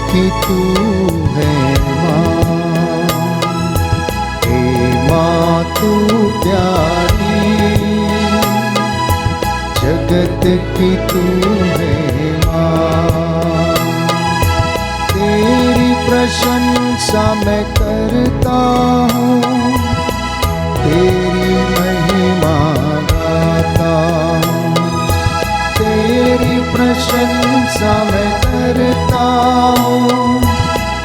की तू है माँ, हे माँ तू प्यारी, जगत की तू है माँ। तेरी प्रशंसा मैं करता हूँ, तेरी महिमा गाता हूँ, तेरी प्रशंसा मैं करता हूँ,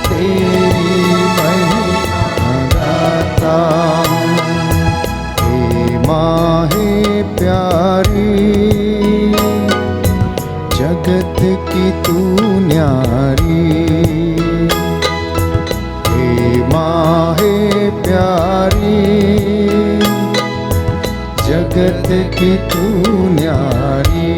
तेरी महिमा गाता हूँ। हे माँ हे प्यारी, जगत की तू न्यारी, हे माँ हे प्यारी, जगत की तू न्यारी।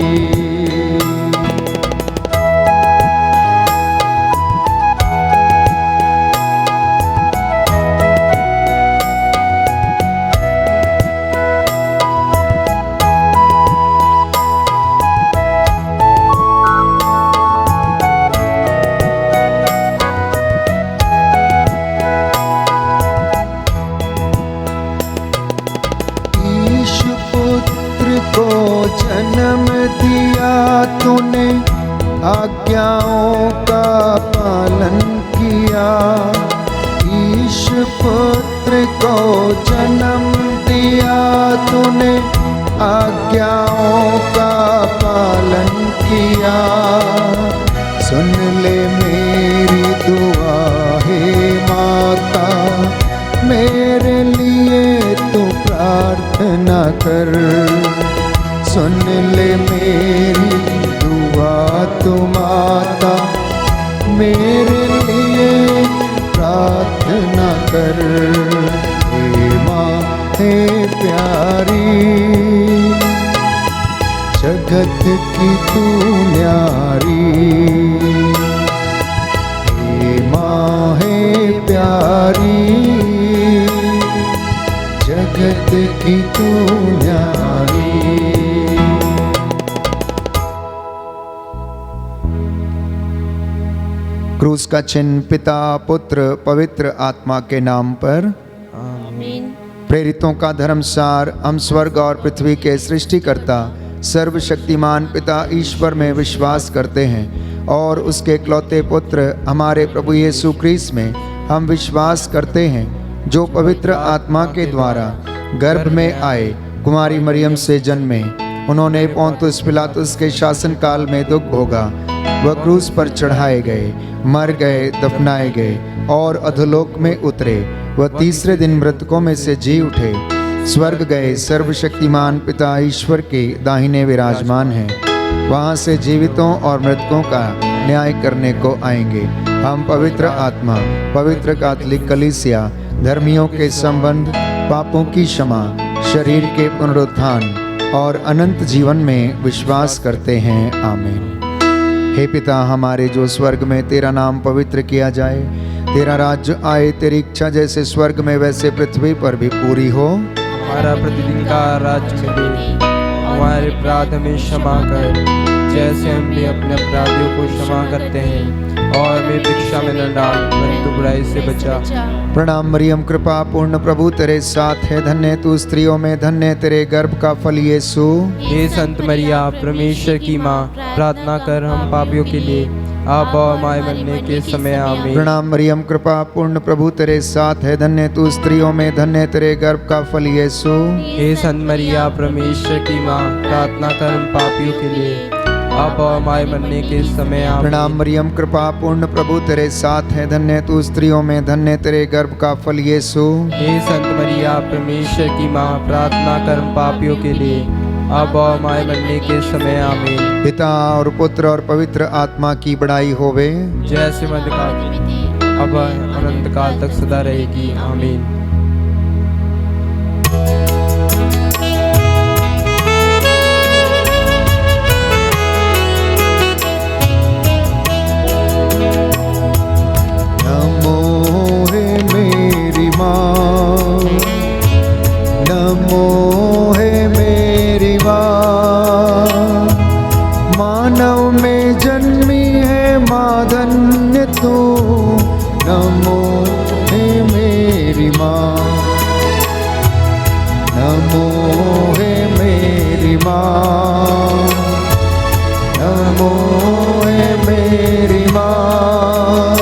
जन्म दिया तूने, आज्ञाओं का पालन किया। ईश पुत्र को जन्म दिया तूने, आज्ञाओं का पालन किया। सुन ले मेरी दुआ हे माता, मेरे लिए तू प्रार्थना कर। सुन ले मेरी दुआ तू माता, मेरे लिए प्रार्थना कर। हे माँ हे प्यारी, जगत की तू न्यारी, हे माँ हे प्यारी, जगत की तू न्यारी। क्रूस का चिन्ह पिता पुत्र पवित्र आत्मा के नाम पर आमीन। प्रेरितों का धर्मसार। हम स्वर्ग और पृथ्वी के सृष्टिकर्ता सर्वशक्तिमान पिता ईश्वर में विश्वास करते हैं और उसके इकलौते पुत्र हमारे प्रभु यीशु क्रिस्त में हम विश्वास करते हैं, जो पवित्र आत्मा के द्वारा गर्भ में आए, कुमारी मरियम से जन्मे। उन्होंने पोंतुस पिलातुस के शासन काल में दुख भोगा, वह क्रूस पर चढ़ाए गए, मर गए, दफनाए गए और अधोलोक में उतरे। वह तीसरे दिन मृतकों में से जी उठे, स्वर्ग गए, सर्वशक्तिमान पिता ईश्वर के दाहिने विराजमान हैं। वहाँ से जीवितों और मृतकों का न्याय करने को आएंगे। हम पवित्र आत्मा, पवित्र कैथोलिक कलीसिया, धर्मियों के संबंध, पापों की क्षमा, शरीर के पुनरुत्थान और अनंत जीवन में विश्वास करते हैं। आमीन। हे पिता हमारे जो स्वर्ग में, तेरा नाम पवित्र किया जाए, तेरा राज्य आए, तेरी इच्छा जैसे स्वर्ग में वैसे पृथ्वी पर भी पूरी हो। हमारा प्रतिदिन का राज्य में दे, हमारे अपराध में क्षमा कर, जैसे हम भी अपने अपराधियों को क्षमा करते हैं, और हमें परीक्षा में न डाल, परंतु बुराई से बचा। प्रणाम मरियम, कृपा पूर्ण प्रभु तेरे साथ है, धन्य तू स्त्रियों में, धन्य तेरे गर्भ का फल यीशु। हे संत मरिया परमेश्वर की माँ, प्रार्थना कर हम पापियों के लिए, अब और हमारे मरने के समय। आमीन। प्रणाम मरियम, कृपा पूर्ण प्रभु तेरे साथ है, धन्य तू स्त्रियों में, धन्य तेरे गर्भ का फल यीशु। हे संत मरिया परमेश्वर की माँ, प्रार्थना कर हम पापियों के लिए, अब और हमारे मरने के समय। आमीन। प्रणाम मरियम, कृपा पूर्ण प्रभु तेरे साथ है, धन्य तू स्त्रियों में, धन्य तेरे गर्भ का फल यीशु। हे संत मरिया परमेश्वर की माँ, प्रार्थना कर हम पापियों के लिए, अब और हमारे मरने के समय। आमीन। पिता और पुत्र और पवित्र आत्मा की बड़ाई होवे, जैसे मध्यकाल अब अनंत काल तक सदा रहेगी। आमीन। नमो है मेरी माँ, मानव में जन्मी है माँ धन्य तू, नमो हे मेरी माँ, नमो हे मेरी माँ, नमो हे मेरी माँ।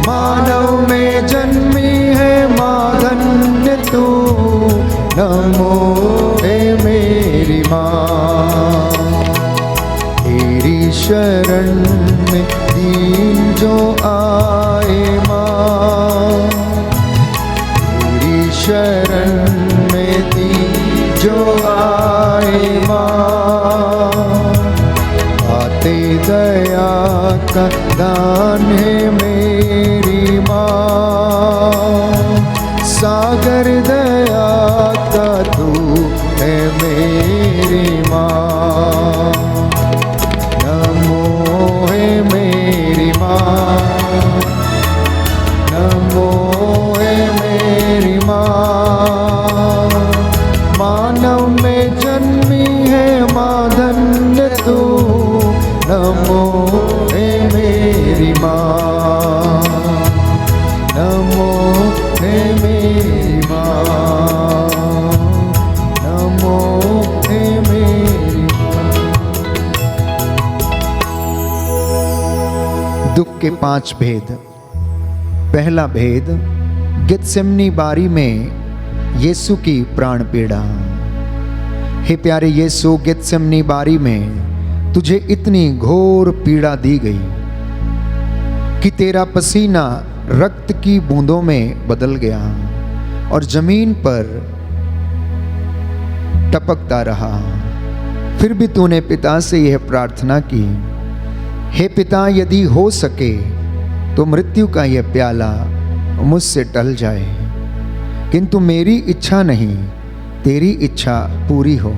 मानव में जन्मी है माँ धन्य तू, नमो हे मेरी माँ। तेरी शरण में दीन जो आए माँ, तेरी शरण में दीन जो आए माँ। आते दया का दान है मेरी माँ, सागर दया का तू है मेरी माँ। नमो हे मेरी माँ, नमो हे मेरी माँ। मानव में जन्मी है माँ धन्य तू, नमो हे मेरी माँ, नमो हे मेरी माँ, नमो हे मेरी माँ। दुख के 5 भेद। पहला भेद, गेत्सेमनी बारी में यीशु की प्राण पीड़ा। हे प्यारे यीशु, गेत्सेमनी बारी में तुझे इतनी घोर पीड़ा दी गई कि तेरा पसीना रक्त की बूंदों में बदल गया और जमीन पर टपकता रहा। फिर भी तूने पिता से यह प्रार्थना की, हे पिता, यदि हो सके तो मृत्यु का यह प्याला मुझसे टल जाए, किंतु मेरी इच्छा नहीं, तेरी इच्छा पूरी हो।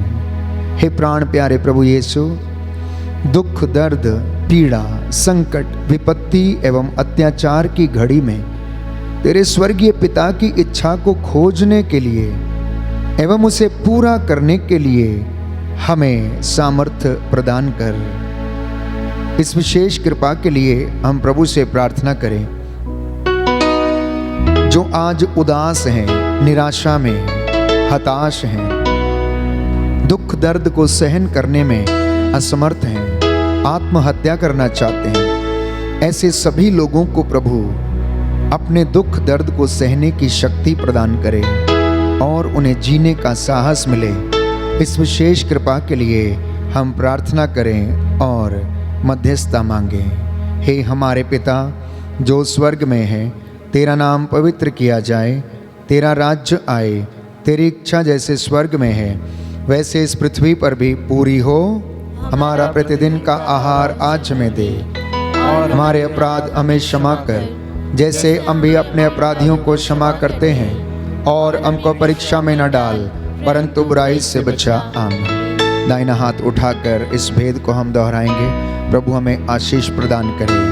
हे प्राण प्यारे प्रभु यीशु, दुख, दर्द, पीड़ा, संकट, विपत्ति एवं अत्याचार की घड़ी में तेरे स्वर्गीय पिता की इच्छा को खोजने के लिए एवं उसे पूरा करने के लिए हमें सामर्थ्य प्रदान कर। इस विशेष कृपा के लिए हम प्रभु से प्रार्थना करें। जो आज उदास हैं, निराशा में, हताश हैं, दुख दर्द को सहन करने में असमर्थ हैं, आत्महत्या करना चाहते हैं, ऐसे सभी लोगों को प्रभु अपने दुख दर्द को सहने की शक्ति प्रदान करे और उन्हें जीने का साहस मिले। इस विशेष कृपा के लिए हम प्रार्थना करें और मध्यस्थता मांगें। हे हमारे पिता जो स्वर्ग में है, तेरा नाम पवित्र किया जाए, तेरा राज्य आए, तेरी इच्छा जैसे स्वर्ग में है वैसे इस पृथ्वी पर भी पूरी हो। हमारा प्रतिदिन का आहार आज हमें दे और हमारे अपराध हमें क्षमा कर, जैसे हम भी अपने अपराधियों को क्षमा करते हैं, और हमको परीक्षा में न डाल परंतु बुराई से बचा। आमीन। दाहिना हाथ उठाकर इस भेद को हम दोहराएंगे। प्रभु हमें आशीष प्रदान करे।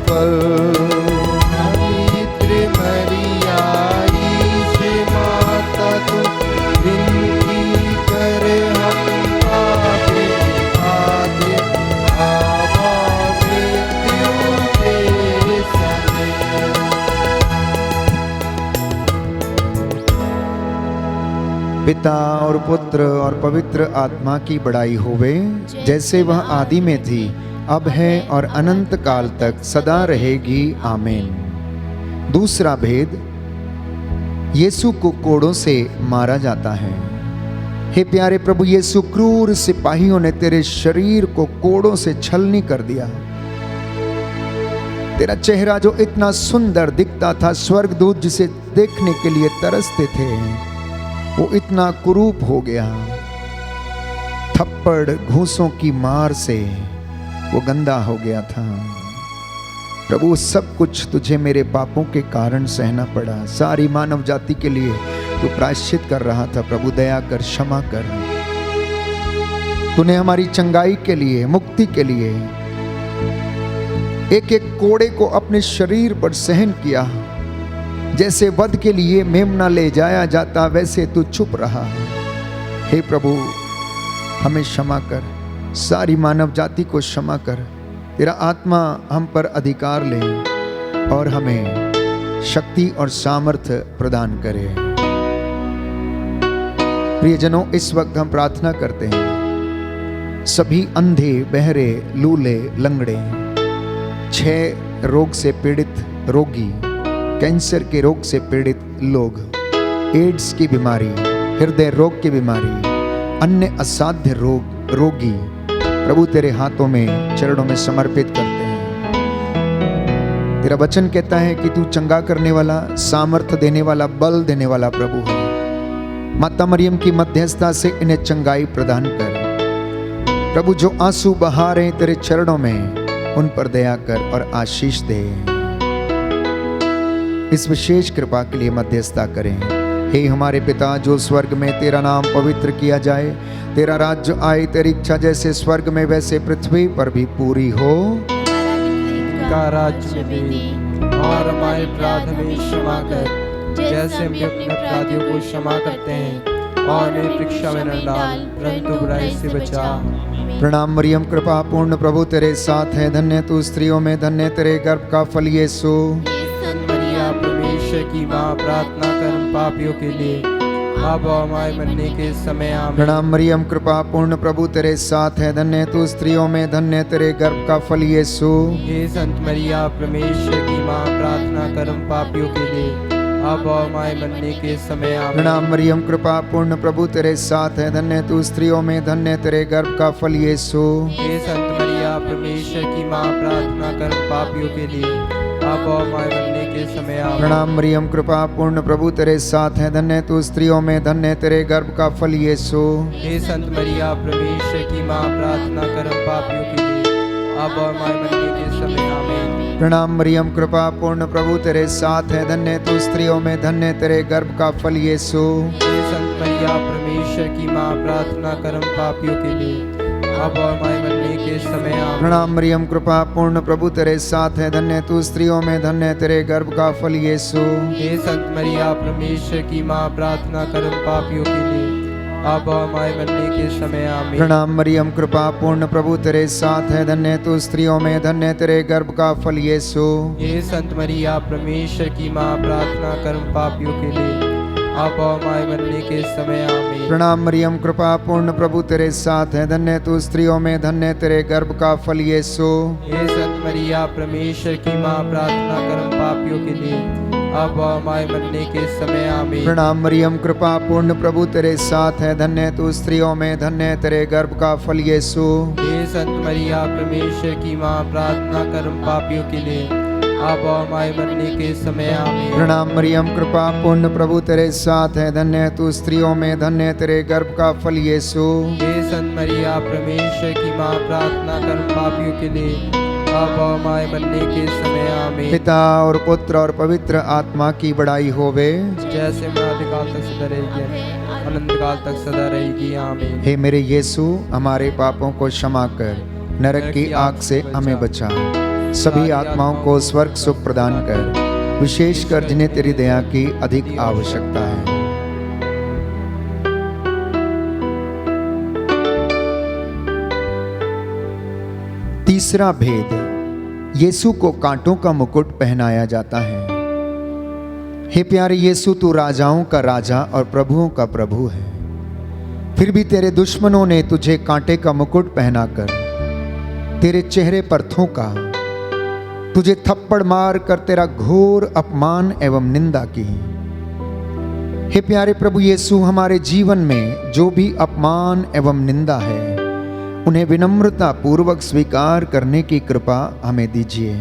फल। पवित्र मरिया ईश माता तू विनती कर हम पापी आज आवा मृत्यु के समय। पिता और पुत्र और पवित्र आत्मा की बड़ाई होवे, जैसे वह आदि में थी, अब है और अनंत काल तक सदा रहेगी। आमीन। दूसरा भेद, यीशु को कोड़ों से मारा जाता है। हे प्यारे प्रभु यीशु, क्रूर सिपाहियों ने तेरे शरीर को कोड़ों से छलनी कर दिया। तेरा चेहरा जो इतना सुंदर दिखता था, स्वर्गदूत जिसे देखने के लिए तरसते थे, वो इतना कुरूप हो गया। थप्पड़ घूंसों की मार से वो गंदा हो गया था। प्रभु, सब कुछ तुझे मेरे पापों के कारण सहना पड़ा। सारी मानव जाति के लिए तू प्रायश्चित कर रहा था। प्रभु, दया कर, क्षमा कर। तूने हमारी चंगाई के लिए, मुक्ति के लिए एक एक कोड़े को अपने शरीर पर सहन किया। जैसे वध के लिए मेमना ले जाया जाता, वैसे तू चुप रहा। हे प्रभु, हमें क्षमा कर, सारी मानव जाति को क्षमा कर। तेरा आत्मा हम पर अधिकार ले और हमें शक्ति और सामर्थ्य प्रदान करे। प्रियजनों, इस वक्त हम प्रार्थना करते हैं सभी अंधे, बहरे, लूले, लंगड़े, 6 रोग से पीड़ित रोगी, कैंसर के रोग से पीड़ित लोग, एड्स की बीमारी, हृदय रोग की बीमारी, अन्य असाध्य रोगी, प्रभु तेरे हाथों में, चरणों में समर्पित करते हैं। तेरा वचन कहता है कि तू चंगा करने वाला, सामर्थ्य देने वाला, बल देने वाला प्रभु है। माता मरियम की मध्यस्थता से इन्हें चंगाई प्रदान कर। प्रभु, जो आंसू बहा रहे तेरे चरणों में, उन पर दया कर और आशीष दे। इस विशेष कृपा के लिए मध्यस्थता करें। हे हमारे पिता जो स्वर्ग में, तेरा नाम पवित्र किया जाए, तेरा राज्य आए, तेरी इच्छा जैसे स्वर्ग में वैसे पृथ्वी पर भी पूरी हो। का राज्य दे और हमारे अपराध में क्षमा कर, जैसे हम भी अपने अपराधियों को क्षमा करते हैं, और हमें परीक्षा में न डाल, परंतु बुराई से बचा। प्रणाम मरियम, कृपा पूर्ण प्रभु तेरे साथ है, धन्य तू स्त्रियों में, धन्य तेरे गर्भ का फल यीशु। मरिया परमेश्वर की माँ, प्रार्थना कर हम पापियों के लिए, अब और हमारे मरने के समय आमीन। प्रणाम मरियम, कृपा पूर्ण प्रभु तेरे साथ है, धन्य तू स्त्रियों में, धन्य तेरे गर्भ का फल यीशु। हे संत मरिया परमेश्वर की माँ, प्रार्थना कर हम पापियों के लिए, अब और हमारे मरने के समय आमीन। प्रणाम मरियम, कृपा पूर्ण प्रभु तेरे साथ है, धन्य तू स्त्रियों में, धन्य तेरे गर्भ का फल यीशु। हे संत मरिया परमेश्वर की माँ, प्रार्थना कर हम पापियों के लिए, अब और हमारे मरने के समय आमीन। प्रणाम मरियम, कृपा पूर्ण प्रभु तेरे साथ है, धन्य तू स्त्रियों में, धन्य तेरे गर्भ का फल यीशु। हे संत मरिया परमेश्वर की माँ, प्रार्थना कर हम पापियों के लिए, अब और हमारे मरने के समय आमीन। प्रणाम मरियम, कृपा पूर्ण प्रभु तेरे साथ है, धन्य तू स्त्रियों में, धन्य तेरे गर्भ का फल यीशु। हे संत मरिया परमेश्वर की माँ, प्रार्थना कर हम पापियों के लिए, अब और हमारे मरने के समय आमीन। प्रणाम मरियम, कृपा पूर्ण प्रभु तेरे साथ है, धन्य तू स्त्रियों में, धन्य तेरे गर्भ का फल यीशु। हे संत मरिया परमेश्वर की माँ, प्रार्थना कर हम पापियों के लिए, अब और हमारे मरने के समय आमीन। प्रणाम मरियम, कृपा पूर्ण प्रभु तेरे साथ है, धन्य तू स्त्रियों में, धन्य तेरे गर्भ का फल यीशु। हे संत मरिया परमेश्वर की माँ, प्रार्थना कर हम पापियों के लिए, अब और हमारे मरने के समय आमीन। प्रणाम मरियम, कृपा पूर्ण प्रभु तेरे साथ है, धन्य तू स्त्रियों में, धन्य तेरे गर्भ का फल यीशु। हे संत मरिया परमेश्वर की माँ, प्रार्थना कर हम पापियों के लिए, अब और हमारे मरने के समय आमीन। प्रणाम मरियम, कृपा पूर्ण प्रभु तेरे साथ है, धन्य तू स्त्रियों में, धन्य तेरे गर्भ का फल यीशु। हे संत मरिया परमेश्वर की माँ, प्रार्थना कर हम पापियों के लिए, अब और हमारे मरने के समय आमीन। प्रणाम मरियम, कृपा पूर्ण प्रभु तेरे साथ है, धन्य तू स्त्रियों में, धन्य तेरे गर्भ का फल यीशु। हे संत मरिया परमेश्वर की माँ, प्रार्थना कर हम पापियों के लिए, अब और हमारे मरने के समय आमीन। पिता और पुत्र और पवित्र आत्मा की बड़ाई होवे, जैसे अनादिकाल तक सदा रहेगी, अनंत काल तक सदा रहेगी, आमीन। हे मेरे यीशु, हमारे पापों को क्षमा कर, नरक की आग से हमें बचा, सभी आत्माओं को स्वर्ग सुख प्रदान कर, विशेषकर जिन्हें तेरी दया की अधिक आवश्यकता है। तीसरा भेद, यीशु को कांटों का मुकुट पहनाया जाता है। हे प्यारे यीशु, तू राजाओं का राजा और प्रभुओं का प्रभु है, फिर भी तेरे दुश्मनों ने तुझे कांटे का मुकुट पहनाकर तेरे चेहरे पर थूका, तुझे थप्पड़ मार कर तेरा घोर अपमान एवं निंदा की। हे प्यारे प्रभु यीशु, हमारे जीवन में जो भी अपमान एवं निंदा है उन्हें विनम्रता पूर्वक स्वीकार करने की कृपा हमें दीजिए।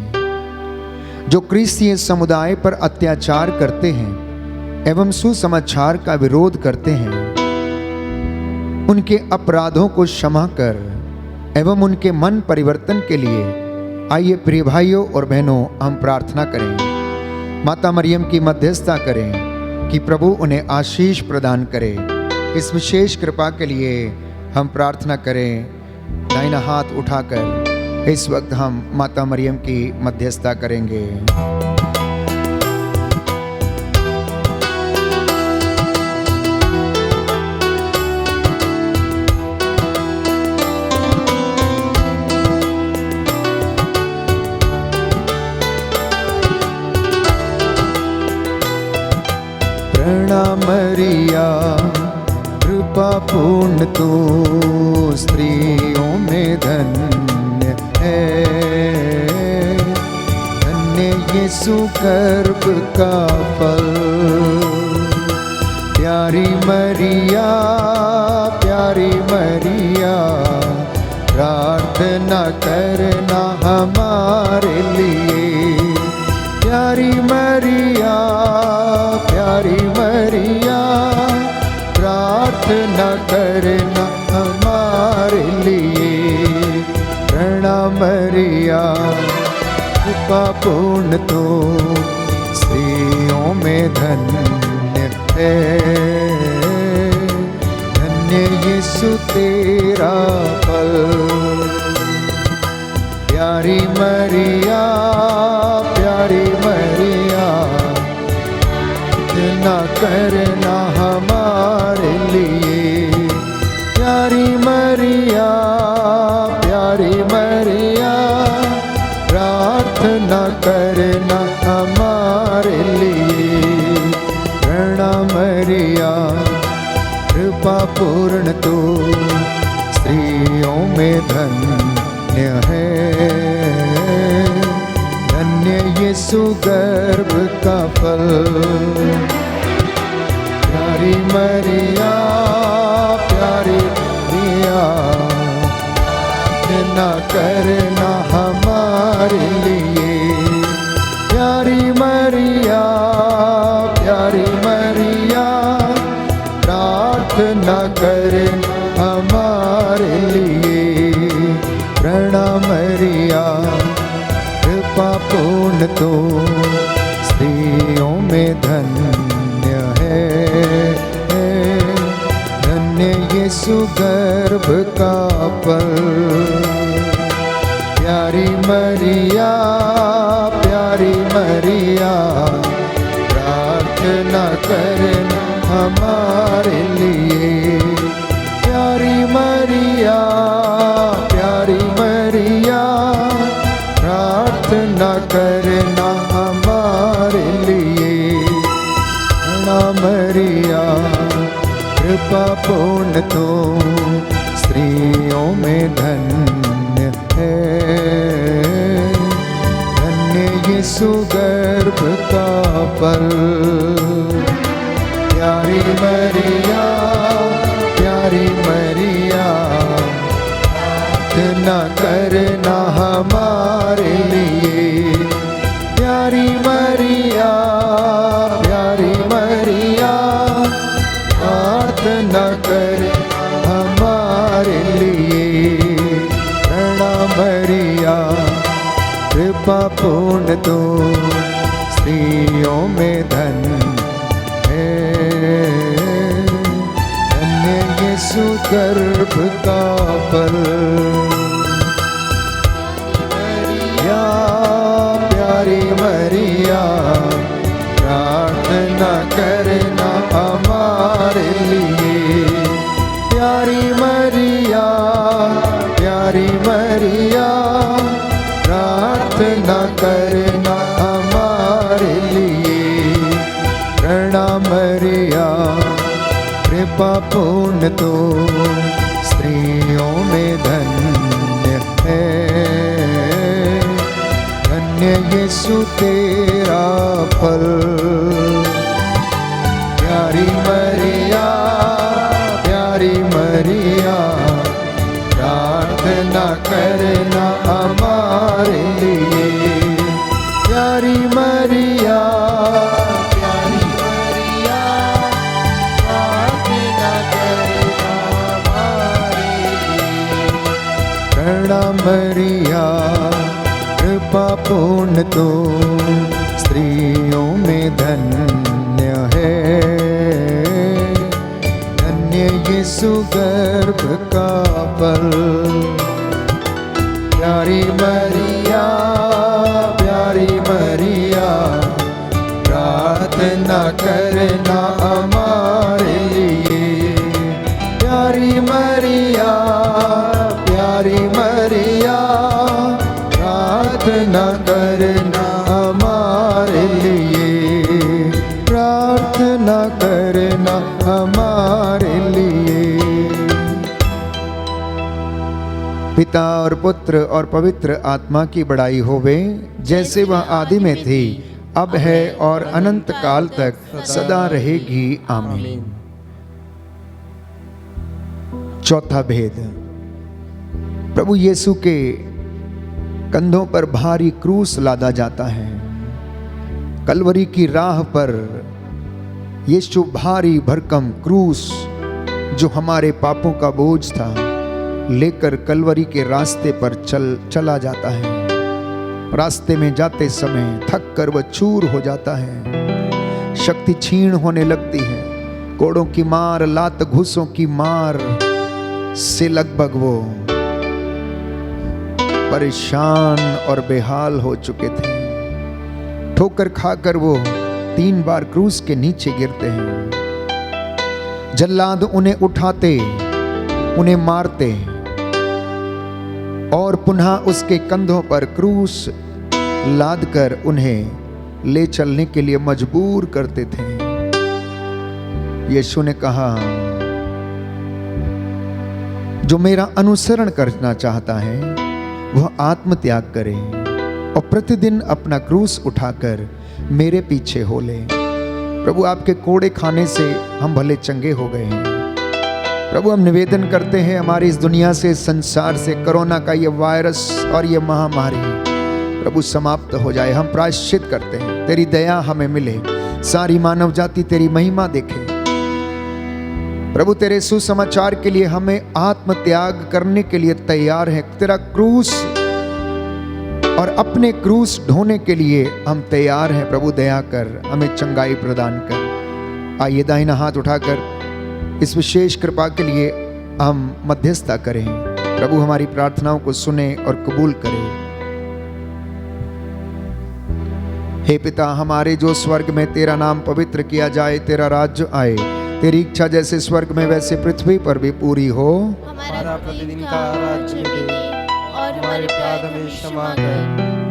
जो क्रिस्तीय समुदाय पर अत्याचार करते हैं एवं सुसमाचार का विरोध करते हैं, उनके अपराधों को क्षमा कर एवं उनके मन परिवर्तन के लिए आइए प्रिय भाइयों और बहनों, हम प्रार्थना करें। माता मरियम की मध्यस्थता करें कि प्रभु उन्हें आशीष प्रदान करे। इस विशेष कृपा के लिए हम प्रार्थना करें। दाहिना हाथ उठाकर इस वक्त हम माता मरियम की मध्यस्थता करेंगे। प्रणाम मरिया, कृपा पूर्ण तू स्त्रियों में धन्य है, धन्य यीशु गर्भ का फल। प्यारी मरिया, प्यारी मरिया, प्रार्थना करना हमारे लिए। प्यारी मरिया, प्यारी मरिया, प्रार्थना करना हमारे लिए। प्रणाम मरिया, कृपा पूर्ण तो स्त्रियों में धन्य है, धन्य यीशु तेरा फल। प्यारी मरिया, प्यारी मरिया, ना करना हमारे लिए। प्यारी मरिया, प्यारी मरिया, प्रार्थना करना हमारे लिए। प्रणाम मरिया, कृपा पूर्ण तू स्त्रियों में धन्य है, धन्य यीशु गर्भ का फल। प्यारी मरिया, प्यारी मरिया, ना करना हमारे लिए। प्यारी मरिया, प्यारी मरिया, प्रार्थना करना हमारे लिए। प्रणाम मरिया, कृपा पूर्ण तो स्त्रियों में धन्य है, धन्य यीशु गर्भ का फल। प्यारी मरिया, प्यारी मरिया, प्रार्थना करना हमारे लिए। प्यारी मरिया, प्यारी मरिया, प्रार्थना करना हमारे लिए। प्रणाम मरिया, कृपा पूर्ण तो स्त्रियों में धन्य है, धन्य यीशु गर्भ का फल। प्यारी मरिया, प्यारी मरिया, प्रार्थना करना हमारे लिए। प्यारी मरिया, प्यारी मरिया, प्रार्थना कर हमारे लिए। प्रणाम मरिया, कृपा पूर्ण तो स्त्रियों में धन्य है, धन्य यीशु गर्भ का फल। मरिया, मरिया प्रार्थना करना हमारे लिए। प्यारी मरिया, प्यारी मरिया प्रार्थना करना हमारे लिए। प्रणाम मरिया कृपा पूर्ण तो स्त्रियों में धन्य है, धन्य यीशु तेरा फल। प्यारी मरिया, प्यारी मरिया प्रार्थना करना हमारे लिए। प्यारी मरिया, प्यारी मरिया प्रार्थना करना हमारे लिए। प्रणाम मरिया कृपा पूर्ण तो स्त्रियों में धन्य है, धन्य यीशु गर्भ का फल। प्यारी मरिया, प्यारी मरिया प्रार्थना करना हमारे लिए। प्यारी मरिया, प्यारी मरिया प्रार्थना करना हमारे लिए। प्रार्थना करना हमारे लिए। पिता और पुत्र और पवित्र आत्मा की बड़ाई होवे, जैसे वह आदि में थी, अब है और अनंत काल तक सदा रहेगी। आमीन। चौथा भेद, प्रभु यीशु के कंधों पर भारी क्रूस लादा जाता है। कलवरी की राह पर यीशु भारी भरकम क्रूस जो हमारे पापों का बोझ था लेकर कलवरी के रास्ते पर चला जाता है। रास्ते में जाते समय थक कर वह चूर हो जाता है, शक्ति क्षीण होने लगती है। कोड़ों की मार, लात घूसों की मार से लगभग वो परेशान और बेहाल हो चुके थे। ठोकर खाकर वो 3 बार क्रूस के नीचे गिरते हैं। जल्लाद उन्हें उठाते, उन्हें मारते और पुनः उसके कंधों पर क्रूस लादकर उन्हें ले चलने के लिए मजबूर करते थे। यीशु ने कहा, जो मेरा अनुसरण करना चाहता है वह आत्मत्याग करे और प्रतिदिन अपना क्रूस उठाकर मेरे पीछे हो ले। प्रभु, आपके कोड़े खाने से हम भले चंगे हो गए हैं। प्रभु, हम निवेदन करते हैं हमारी इस दुनिया से, संसार से कोरोना का ये वायरस और ये महामारी प्रभु समाप्त हो जाए। हम प्रायश्चित करते हैं, तेरी दया हमें मिले, सारी मानव जाति तेरी महिमा देखे। प्रभु, तेरे सुसमाचार के लिए हमें आत्मत्याग करने के लिए तैयार है। तेरा क्रूस और अपने क्रूस ढोने के लिए हम तैयार हैं। प्रभु, दया कर, हमें चंगाई प्रदान कर। आइए दाहिना हाथ उठाकर इस विशेष कृपा के लिए हम मध्यस्थता करें। प्रभु हमारी प्रार्थनाओं को सुने और कबूल करे। हे पिता हमारे, जो स्वर्ग में तेरा नाम पवित्र किया जाए, तेरा राज्य आए, तेरी इच्छा जैसे स्वर्ग में वैसे पृथ्वी पर भी पूरी हो। हमारा प्रतिदिन का राज्य दे और हमारे अपराध में क्षमा कर,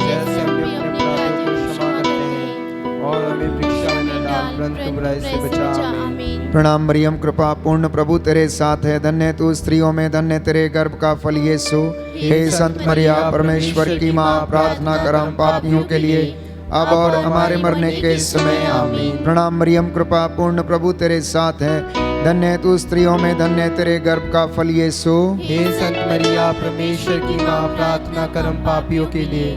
जैसे हम भी अपने अपराधों को क्षमा करते हैं, और हमें परीक्षा में न डाल, परंतु बुराई से बचा। आमीन। प्रणाम मरियम, कृपा पूर्ण प्रभु तेरे साथ है, धन्य तू स्त्रियों में, धन्य तेरे गर्भ का फल यीशु। हे संत मरिया परमेश्वर की माँ, प्रार्थना कर हम पापियों के लिए, अब और हमारे मरने के समय। आमीन। प्रणाम मरियम, कृपा पूर्ण प्रभु तेरे साथ है, धन्य तू स्त्रियों में, धन्य तेरे गर्भ का फल यीशु। हे संत मरिया परमेश्वर की माँ, प्रार्थना कर हम पापियों के लिए,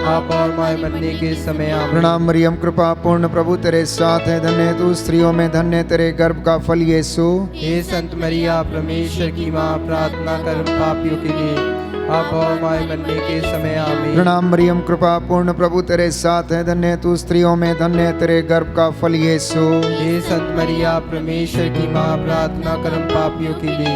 अब और हमारे मरने के समय। आमीन। प्रणाम मरियम, कृपा पूर्ण प्रभु तेरे साथ है, धन्य तू स्त्रियों में, धन्य तेरे गर्भ का फल यीशु। हे संत मरिया परमेश्वर की माँ, प्रार्थना कर हम पापियों के लिए, अब और हमारे मरने के समय। आमीन। प्रणाम मरियम, कृपा पूर्ण प्रभु तेरे साथ है, धन्य तू स्त्रियों में, धन्य तेरे गर्भ का फल यीशु। हे संत मरिया परमेश्वर की माँ, प्रार्थना कर हम पापियों के लिए,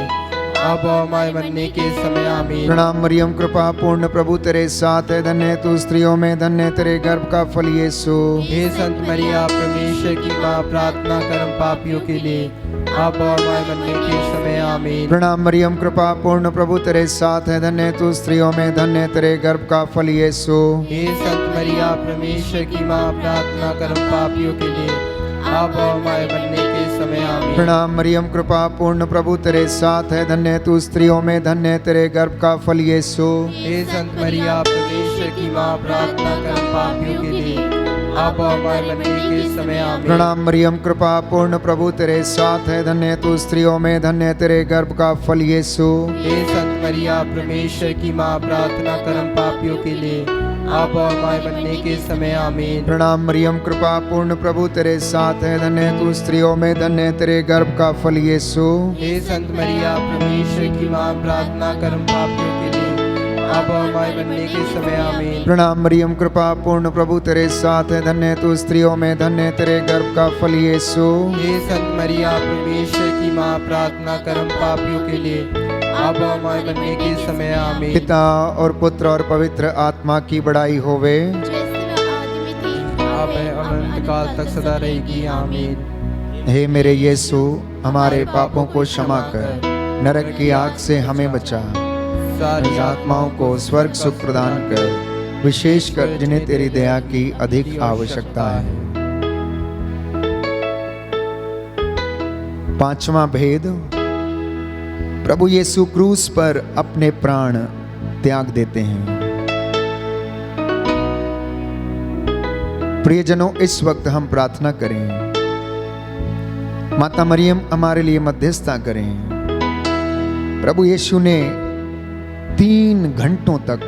अब और हमारे मरने के समय आमीन। प्रणाम मरियम, कृपा पूर्ण, प्रभु तेरे साथ है, धन्य तू स्त्रियों में, धन्य तेरे गर्भ का फल यीशु। हे संत मरिया, परमेश्वर की माँ, प्रार्थना कर हम पापियों के लिए, अब और हमारे मरने के समय आमीन। प्रणाम मरियम, कृपा पूर्ण, प्रभु तेरे साथ है, धन्य तू स्त्रियों में, धन्य तेरे गर्भ का फल यीशु। हे संत मरिया, परमेश्वर की माँ, प्रार्थना कर हम पापियों के लिए, अब और हमारे मरने के समय आमीन। प्रणाम मरियम, कृपा पूर्ण, प्रभु तेरे साथ है, धन्य तू स्त्रियों में, धन्य तेरे गर्भ का फल यीशु। हे संत मरिया, परमेश्वर की माँ, प्रार्थना कर हम पापियों के लिए, अब और हमारे मरने के समय आमीन। प्रणाम मरियम, कृपा पूर्ण, प्रभु तेरे साथ है, धन्य तू स्त्रियों में, धन्य तेरे गर्भ का फल यीशु। हे संत मरिया, परमेश्वर की माँ, प्रार्थना कर हम पापियों के लिए, अब और हमारे मरने के समय आमीन। प्रणाम मरियम, कृपा पूर्ण, प्रभु तेरे साथ है, धन्य तू स्त्रियों में, धन्य तेरे गर्भ का फल यीशु। हे संत मरिया, परमेश्वर की माँ, प्रार्थना कर हम पापियों के लिए, अब और हमारे मरने के समय आमीन। प्रणाम मरियम, कृपा पूर्ण, प्रभु तेरे साथ है, धन्य तू स्त्रियों में, धन्य तेरे गर्भ का फल यीशु। हे संत मरिया, परमेश्वर की माँ, प्रार्थना कर हम पापियों के लिए, अब और हमारे मरने के समय आमीन। पिता और पुत्र और पवित्र आत्मा की बड़ाई होवे, अब है और अनंत काल तक सदा रहेगी आमीन। हे मेरे यीशु, हमारे पापों को क्षमा कर, नरक की आग से हमें बचा, सारी आत्माओं को स्वर्ग सुख प्रदान कर, विशेषकर जिन्हें तेरी दया की अधिक आवश्यकता है। पांचवा भेद, प्रभु यीशु क्रूस पर अपने प्राण त्याग देते हैं। प्रियजनों, इस वक्त हम प्रार्थना करें, माता मरियम हमारे लिए मध्यस्थता करें। प्रभु यीशु ने 3 घंटों तक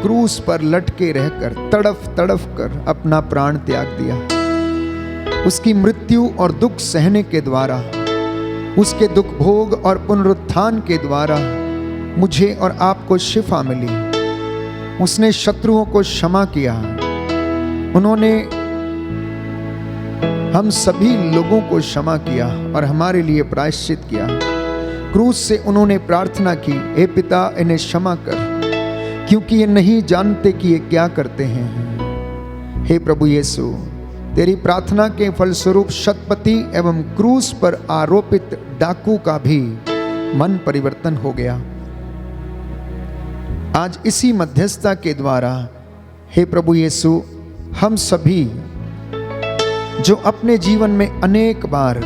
क्रूस पर लटके रहकर तड़फ तड़फ कर अपना प्राण त्याग दिया। उसकी मृत्यु और दुख सहने के द्वारा, उसके दुख भोग और पुनरुत्थान के द्वारा मुझे और आपको शिफा मिली। उसने शत्रुओं को क्षमा किया। उन्होंने हम सभी लोगों को क्षमा किया और हमारे लिए प्रायश्चित किया। क्रूस से उन्होंने प्रार्थना की, हे पिता, इन्हें क्षमा कर, क्योंकि ये नहीं जानते कि ये क्या करते हैं। हे प्रभु यीशु, तेरी प्रार्थना के फलस्वरूप शतपति एवं क्रूस पर आरोपित डाकू का भी मन परिवर्तन हो गया। आज इसी मध्यस्थता के द्वारा, हे प्रभु यीशु, हम सभी जो अपने जीवन में अनेक बार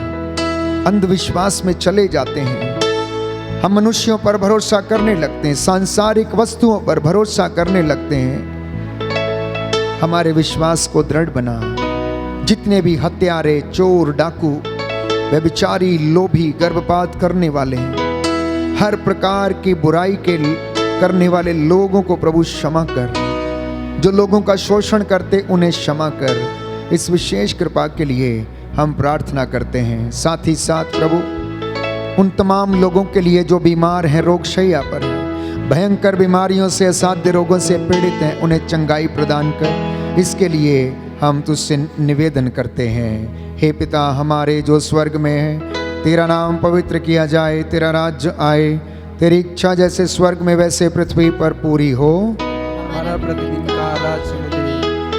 अंधविश्वास में चले जाते हैं, हम मनुष्यों पर भरोसा करने लगते हैं, सांसारिक वस्तुओं पर भरोसा करने लगते हैं, हमारे विश्वास को दृढ़ बना। जितने भी हत्यारे, चोर, डाकू, व्यभिचारी, लोभी, गर्भपात करने वाले, हर प्रकार की बुराई के करने वाले लोगों को प्रभु क्षमा कर। जो लोगों का शोषण करते उन्हें क्षमा कर। इस विशेष कृपा के लिए हम प्रार्थना करते हैं। साथ ही साथ प्रभु, उन तमाम लोगों के लिए जो बीमार हैं, रोगशैया पर हैं, भयंकर बीमारियों से, असाध्य रोगों से पीड़ित हैं, उन्हें चंगाई प्रदान कर। इसके लिए हम तुझसे निवेदन करते हैं। हे पिता हमारे जो स्वर्ग में है, तेरा नाम पवित्र किया जाए, तेरा राज्य आए, तेरी इच्छा जैसे स्वर्ग में वैसे पृथ्वी पर पूरी हो। हमारा प्रतिदिन का आहार हमें दे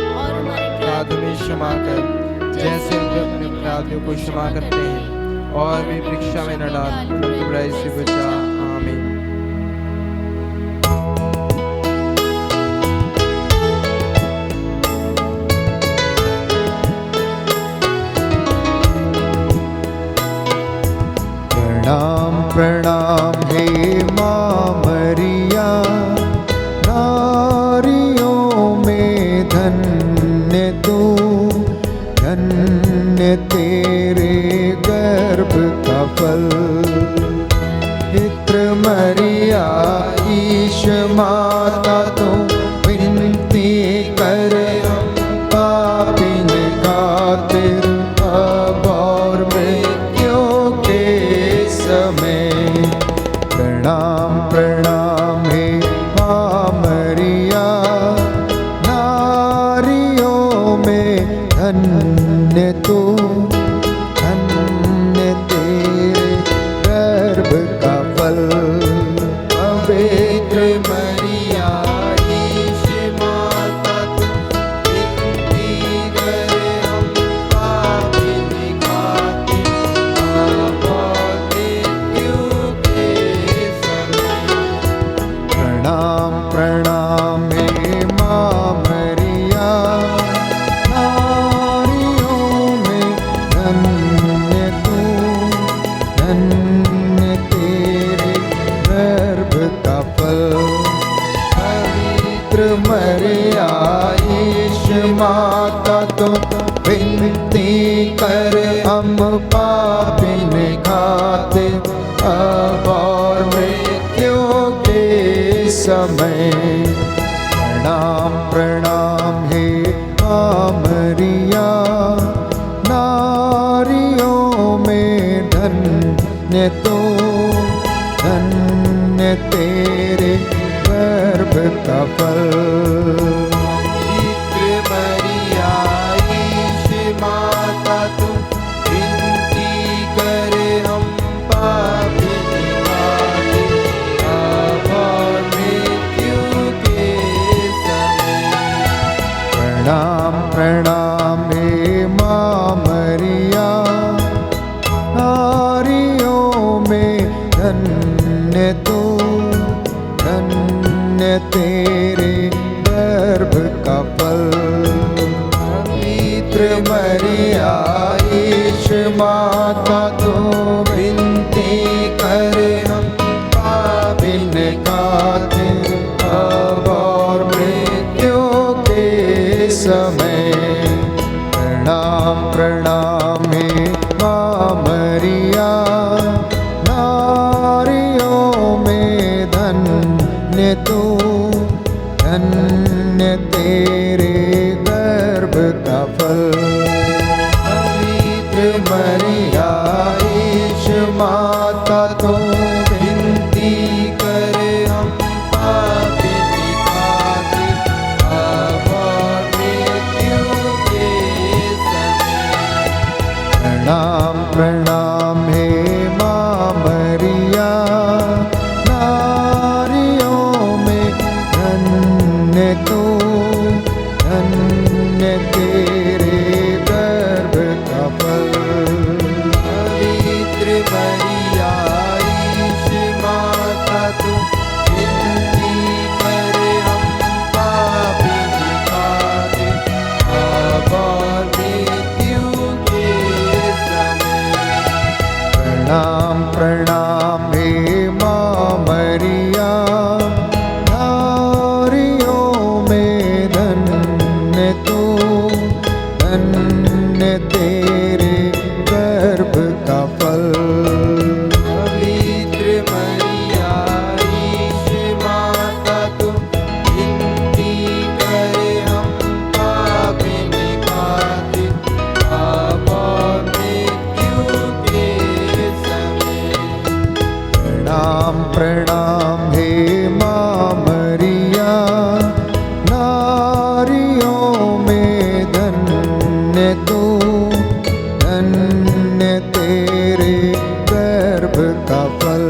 और हमारे अपराधों में क्षमा कर, जैसे हम भी अपने अपराधियों को क्षमा करते हैं, और हमें परीक्षा में न डाल, परंतु बुराई से बचा। आमीन। प्रणाम प्रणाम हे माँ मरिया, नारियों में धन्य तू, धन्य तेरे गर्भ का फल। पितृ मरिया ईश माता तो विनती कर, पापिन खातिर अब और मृत्यों के समय। प्रणाम प्रणाम हे माँ मरिया, नारियों में धन्य तू, धन्य तेरे गर्भ का फल। माता तो विनती कर हम पापिन खाते अब और मृत्यु के समय। प्रणाम प्रणाम हे माँ मरिया, नारियों में धन्य तो, धन्य तेरे गर्भ का फल। पवित्र मरिया ईश माता तू विनती करे हम पापिन खाते अब और मृत्यु के समय। प्रणाम प्रणाम हे माँ मरिया, नारियों में धन्य तू, धन्य तेरे गर्भ का फल। पवित्र मरिया ईश माता तो विनती करे हम पापिन खाते अब और मृत्यु के समय। प्रणाम प्रणाम हे माँ मरिया, नारियों में धन्य तू, धन्य तेरे गर्भ का फल। पवित्र मरिया ईश माता तो विनती करे हम पापिन खाते अब और मृत्यु के समय। प्रणाम प्रणाम हे माँ मरिया, नारियों में धन्य तू, धन्य तेरे गर्भ का फल। पवित्र मरिया ईश माता तू विनती करे हम पापिन खाते अब और मृत्यु के समय। प्रणाम प्रणाम हे माँ मरिया, नारियों में धन्य तू, धन्य तेरे गर्भ का फल। पवित्र मरिया ईश माता तू विनती करे हम पापिन खाते अब और मृत्यु के समय। प्रणाम प्रणाम हे माँ मरिया, नारियों में धन्य तू, धन्य तेरे गर्भ का फल।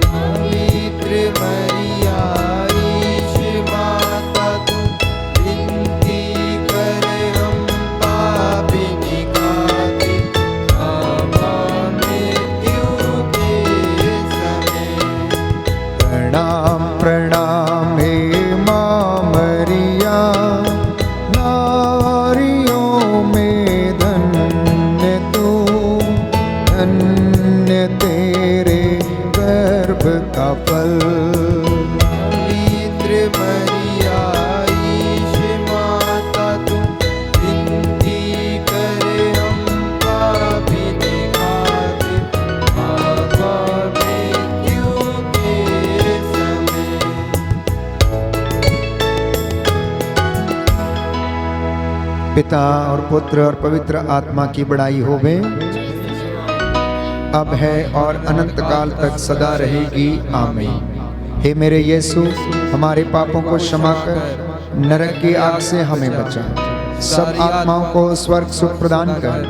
पवित्र मरिया ईश माता तू विनती करे हम पापिन खाते अब और मृत्यु के समय। प्रणाम प्रणाम हे माँ मरिया, नारियों में धन्य तू, धन्य तेरे गर्भ का फल। पवित्र मरिया ईश माता तू विनती करे हम पापिन खाते अब और मृत्यु के समय। पिता और पुत्र और पवित्र आत्मा की बड़ाई होवे, अब है और अनंत काल तक सदा रहेगी। आमीन। हे मेरे यीशु, हमारे पापों को क्षमा कर, नरक की आग से हमें बचा, सब आत्माओं को स्वर्ग सुख प्रदान कर,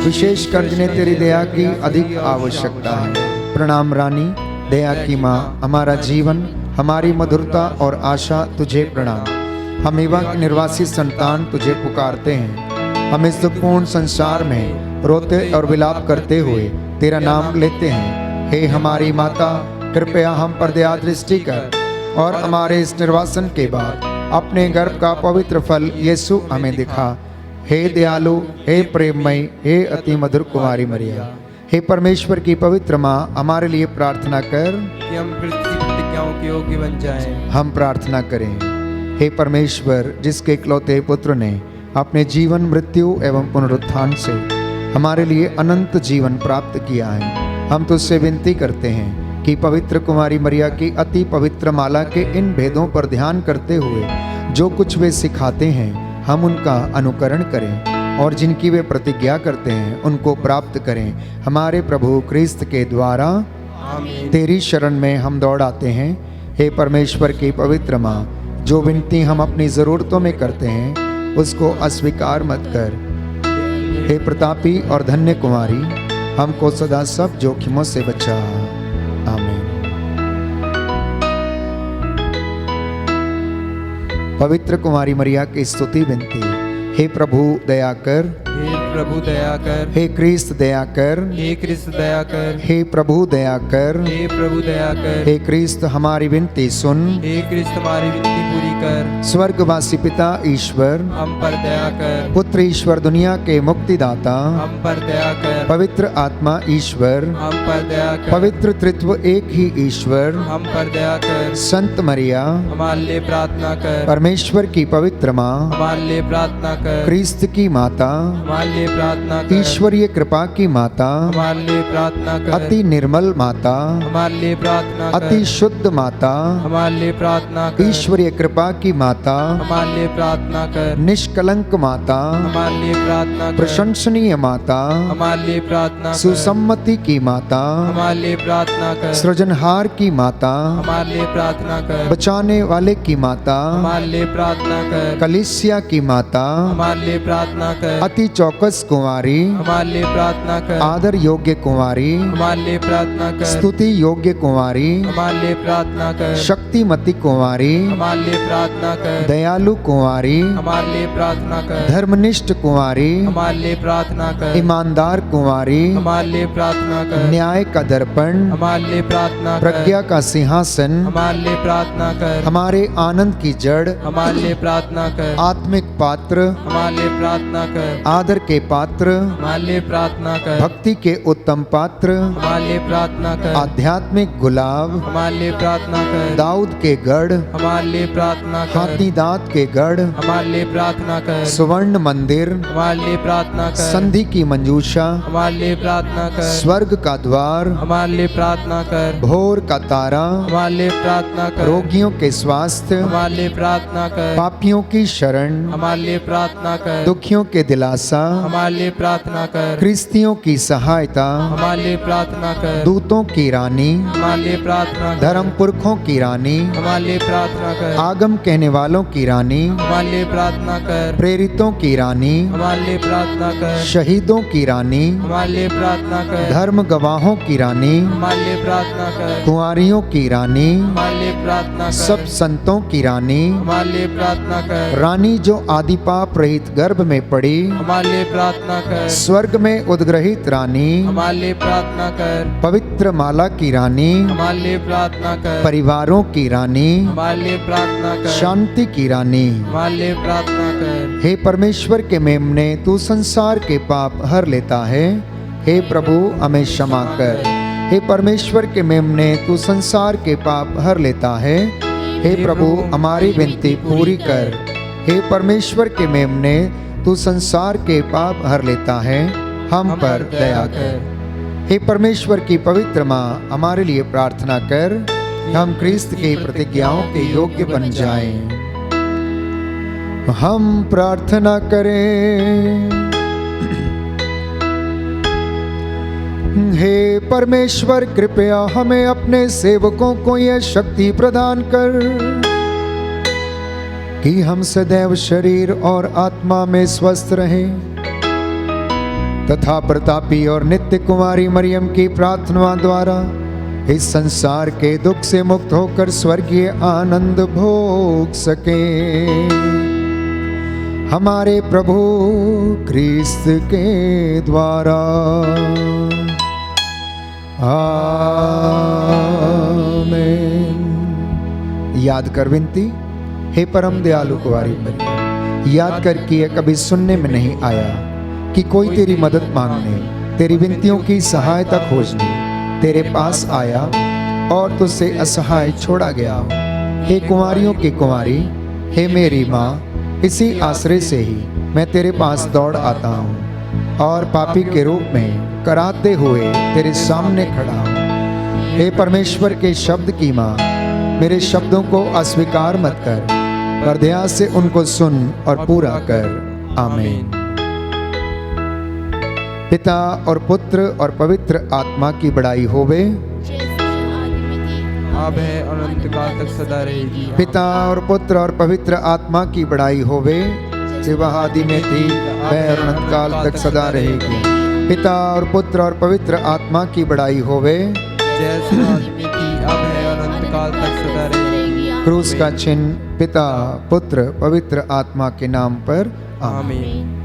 विशेषकर जिन्हें तेरी दया की अधिक आवश्यकता है। प्रणाम रानी, दया की माँ, हमारा जीवन, हमारी मधुरता और आशा तुझे प्रणाम। हम एवा के निर्वासी संतान तुझे पुकारते हैं। हम इस दुखपूर्ण संसार में रोते और विलाप करते हुए तेरा नाम लेते हैं। हे हमारी माता, कृपया हम पर दया दृष्टि कर और हमारे इस निर्वासन के बाद अपने गर्भ का पवित्र फल यीशु हमें दिखा। हे दयालु, हे प्रेममय, हे अति मधुर कुमारी मरिया, हे परमेश्वर की पवित्र माँ, हमारे लिए प्रार्थना कर कि हम पृथ्वी प्रतिज्ञाओं के योग्य बन जाएं। हम प्रार्थना करें। हे परमेश्वर, जिसके इकलौते पुत्र ने अपने जीवन, मृत्यु एवं पुनरुत्थान से हमारे लिए अनंत जीवन प्राप्त किया है। हम तुझसे विनती करते हैं कि पवित्र कुमारी मरिया की अति पवित्र माला के इन भेदों पर ध्यान करते हुए जो कुछ वे सिखाते हैं हम उनका अनुकरण करें और जिनकी वे प्रतिज्ञा करते हैं उनको प्राप्त करें। हमारे प्रभु क्रिस्त के द्वारा आमीन। तेरी शरण में हम दौड़ आते हैं। हे परमेश्वर की पवित्र माँ, जो विनती हम अपनी ज़रूरतों में करते हैं उसको अस्वीकार मत कर। हे प्रतापी और धन्य कुमारी, हमको सदा सब जोखिमों से बचा। आमीन। पवित्र कुमारी मरिया की स्तुति विनती। हे प्रभु दया कर, हे प्रभु दया कर, हे क्रिस्त दया कर, हे कृष्ण दया कर, हे प्रभु दया कर, हे प्रभु दया कर, हे क्रिस्त हमारी विनती सुन। हे कृष्ण हमारी विनती पूरी कर। स्वर्गवासी पिता ईश्वर, हम पर दया कर। पुत्र ईश्वर दुनिया के मुक्तिदाता, हम पर दया कर। पवित्र आत्मा ईश्वर, हम पर दया कर। पवित्र त्रित्व एक ही ईश्वर, हम पर दया कर। संत मरिया, हमारे लिए प्रार्थना कर। परमेश्वर की पवित्र माँ, हमारे लिए प्रार्थना कर। क्रिस्त की माता, हमारे लिए प्रार्थना कर। ईश्वरीय कृपा की माता, हमारे लिए प्रार्थना कर। अति निर्मल माता, हमारे लिए प्रार्थना कर। अति शुद्ध माता, हमारे लिए प्रार्थना कर। ईश्वरीय कृपा की माता, हमारे लिए प्रार्थना कर। निष्कलंक माता, हमारे लिए प्रार्थना कर। प्रशंसनीय माता, हमारे लिए प्रार्थना कर। सुसम्मति की माता, हमारे लिए प्रार्थना कर। सृजनहार की माता, हमारे लिए प्रार्थना कर। बचाने वाले की माता, हमारे लिए प्रार्थना कर। कलीसिया की माता, हमारे लिए प्रार्थना कर। अति चौकस कुंवारी, हमारे लिए प्रार्थना कर। आदर योग्य कुंवारी, हमारे लिए प्रार्थना कर। स्तुति योग्य कुंवारी, हमारे लिए प्रार्थना कर। शक्तिमती कुंवारी, हमारे लिए प्रार्थना कर। दयालु कुंवारी, हमारे लिए प्रार्थना कर। धर्मनिष्ठ कुंवारी, हमारे लिए प्रार्थना कर। ईमानदार कुंवारी, हमारे लिए प्रार्थना कर। न्याय का दर्पण, हमारे लिए प्रार्थना कर। प्रज्ञा का सिंहासन, हमारे लिए प्रार्थना कर। हमारे आनंद की जड़, हमारे लिए प्रार्थना कर। आत्मिक पात्र, हमारे लिए प्रार्थना कर। आदर के पात्र, हमारे लिए प्रार्थना कर। भक्ति के उत्तम पात्र, हमारे लिए प्रार्थना कर। आध्यात्मिक गुलाब, हमारे लिए प्रार्थना कर। दाऊद के गढ़, हमारे लिए प्रार्थना कर। हाथी दांत के गढ़, हमारे लिए प्रार्थना कर। स्वर्ण मंदिर, हमारे लिए प्रार्थना कर। संधि की मंजूषा, हमारे लिए प्रार्थना कर। स्वर्ग का द्वार, हमारे लिए प्रार्थना कर। भोर का तारा, हमारे लिए प्रार्थना कर। रोगियों के स्वास्थ्य, हमारे लिए प्रार्थना कर। पापियों की शरण, हमारे लिए प्रार्थना कर। दुखियों के दिलासा, हमारे लिए प्रार्थना कर। क्रिस्तियों की सहायता, हमारे लिए प्रार्थना कर। दूतों की रानी, हमारे लिए प्रार्थना कर। धर्म पुरखों की रानी, हमारे लिए प्रार्थना कर। आगम कहने वालों की रानी, हमारे लिए प्रार्थना कर। प्रेरितों की रानी, हमारे लिए प्रार्थना कर। शहीदों की रानी, हमारे लिए प्रार्थना कर। धर्म गवाहों की रानी, हमारे लिए प्रार्थना कर। कुंवारियों की रानी, हमारे लिए प्रार्थना कर। सब संतों की रानी, हमारे लिए प्रार्थना कर। रानी जो आदि पाप रहित गर्भ में पड़ी, हमारे लिए प्रार्थना कर। स्वर्ग में उद्ग्रहित रानी, हमारे लिए प्रार्थना कर। पवित्र माला की रानी, हमारे लिए प्रार्थना कर। परिवारों की रानी, हमारे लिए प्रार्थना कर। शांति की रानी, हमारे लिए प्रार्थना कर। हे परमेश्वर के मेमने, तू संसार के पाप हर लेता है। हे प्रभु हमें क्षमा कर। हे परमेश्वर के मेमने, तू संसार के पाप हर लेता है। हे प्रभु हमारी विनती पूरी कर। हे परमेश्वर के मेमने, तू संसार के पाप हर लेता है। हम पर दया कर। हे परमेश्वर की पवित्र माँ, हमारे लिए प्रार्थना कर, हम क्रिस्त की प्रतिज्ञाओं के योग्य बन जाएं। हम प्रार्थना करें। हे परमेश्वर, कृपया हमें अपने सेवकों को यह शक्ति प्रदान कर कि हम सदैव शरीर और आत्मा में स्वस्थ रहें तथा प्रतापी और नित्य कुमारी मरियम की प्रार्थना द्वारा इस संसार के दुख से मुक्त होकर स्वर्गीय आनंद भोग सकें। हमारे प्रभु क्रिस्त के द्वारा। आमीन। याद कर विनती। हे परम दयालु कुंवारी मरियम, याद कर कि यह कभी सुनने में नहीं आया कि कोई तेरी मदद मांगने, तेरी विनतियों की सहायता खोजने तेरे पास आया और तुझसे असहाय छोड़ा गया। हे कुंवारियों की कुंवारी, हे मेरी माँ, इसी आश्रय से ही मैं तेरे पास दौड़ आता हूँ और पापी के रूप में कराहते हुए तेरे सामने खड़ा हूँ। हे परमेश्वर के शब्द की माँ, मेरे शब्दों को अस्वीकार मत कर, पर दया से उनको सुन और पूरा कर। आमीन। पिता और पुत्र और पवित्र आत्मा की बड़ाई होवे, अब है और अनंत काल तक सदा रहेगी। पिता और पुत्र और पवित्र आत्मा की बड़ाई होवे, जो वह आदि में थी वह और अनंत काल तक सदा रहेगी। पिता और पुत्र और पवित्र आत्मा की बड़ाई होवे, जैसे आदि में थी अब है और अनंत काल तक सदा रहेगी। क्रूस का चिन्ह पिता पुत्र पवित्र आत्मा के नाम पर। आमीन। आमीन।